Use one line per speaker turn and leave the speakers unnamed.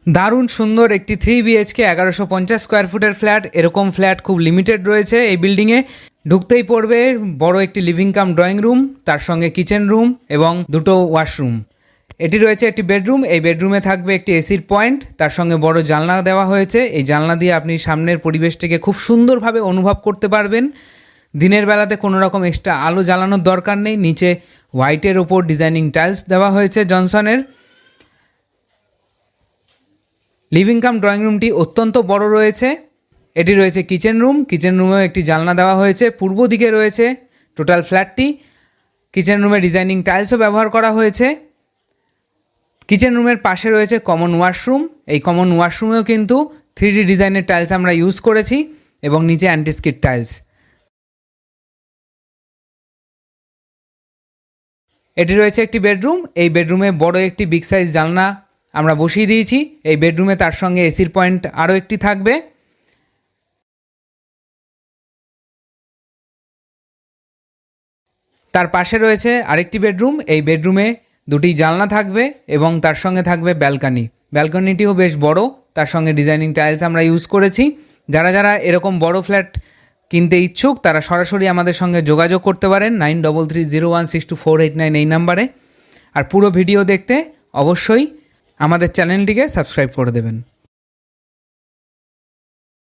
দারুণ সুন্দর একটি 3 বিএইচকে 1150 স্কোয়ার ফুটের ফ্ল্যাট। এরকম ফ্ল্যাট খুব লিমিটেড রয়েছে এই বিল্ডিংয়ে। ঢুকতেই পড়বে বড় একটি লিভিং কাম ড্রয়িং রুম, তার সঙ্গে কিচেন রুম এবং দুটো ওয়াশরুম। এটি রয়েছে একটি বেডরুম। এই বেডরুমে থাকবে একটি এসির পয়েন্ট, তার সঙ্গে বড় জানলা দেওয়া হয়েছে। এই জানলা দিয়ে আপনি সামনের পরিবেশটিকে খুব সুন্দরভাবে অনুভব করতে পারবেন। দিনের বেলাতে কোনো রকম এক্সট্রা আলো জ্বালানোর দরকার নেই। নিচে হোয়াইটের ওপর ডিজাইনিং টাইলস দেওয়া হয়েছে জনসনের। লিভিং কাম ড্রয়িং রুমটি অত্যন্ত বড় রয়েছে। এটি রয়েছে কিচেন রুম। কিচেন রুমেও একটি জানলা দেওয়া হয়েছে। পূর্ব দিকে রয়েছে টোটাল ফ্ল্যাটটি। কিচেন রুমে ডিজাইনিং টাইলসও ব্যবহার করা হয়েছে। কিচেন রুমের পাশে রয়েছে কমন ওয়াশরুম। এই কমন ওয়াশরুমেও কিন্তু 3D ডিজাইনের টাইলস আমরা ইউজ করেছি এবং নিচে অ্যান্টিস্কিড টাইলস। এটি রয়েছে একটি বেডরুম। এই বেডরুমে বড় একটি বিগ সাইজ জানলা আমরা বসিয়ে দিয়েছি। এই বেডরুমে তার সঙ্গে এসির পয়েন্ট আরও একটি থাকবে। তার পাশে রয়েছে আরেকটি বেডরুম। এই বেডরুমে দুটি জানলা থাকবে এবং তার সঙ্গে থাকবে ব্যালকনি। ব্যালকনিটিও বেশ বড়, তার সঙ্গে ডিজাইনিং টাইলস আমরা ইউজ করেছি। যারা যারা এরকম বড় ফ্ল্যাট কিনতে ইচ্ছুক তারা সরাসরি আমাদের সঙ্গে যোগাযোগ করতে পারেন 9330162489 এই নাম্বারে। আর পুরো ভিডিও দেখতে অবশ্যই আমাদের চ্যানেলটিকে সাবস্ক্রাইব করে দেবেন।